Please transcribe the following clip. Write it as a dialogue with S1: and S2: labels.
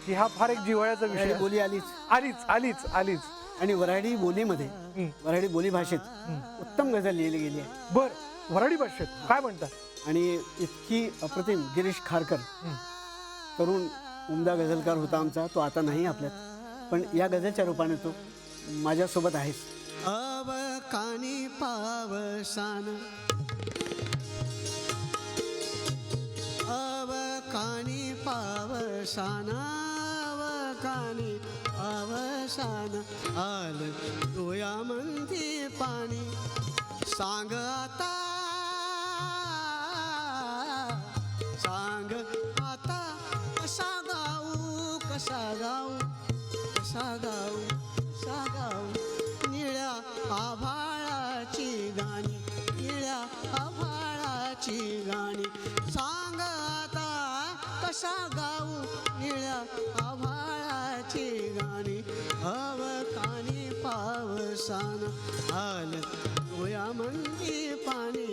S1: की हा फार एक जिव्हाळ्याचा विषय
S2: वऱ्हाडी
S1: आहे.
S2: बोली आलीच.
S1: आलीच आलीच आलीच.
S2: आणि वऱ्हाडी बोलीमध्ये वऱ्हाडी बोली भाषेत उत्तम गझल लिहिली गेली आहे.
S1: बर, वऱ्हाडी भाषेत काय म्हणतात?
S2: आणि इतकी अप्रतिम गिरीश खारकर तरुण उमदा गझलकार होता आमचा, तो आता नाही आपल्यात, पण या गझलच्या रूपाने तो माझ्यासोबत आहेच.
S3: अब कानी पावसान, अब कानी पावसान, अब कानी पावसान, आल डोळ्यामंदी पाणी. सांग आता, सांग आता, कसा गाऊ, कसा गाऊ, कसा गाऊ, कसा गाऊ, निळ्या आभाळाची गाणी, निळ्या आभाळाची गाणी. सांग आता कसा गाऊ, निळ्या आभाळाची गाणी. हव कानी पावसान, आल डोळ्यामंदी पाणी.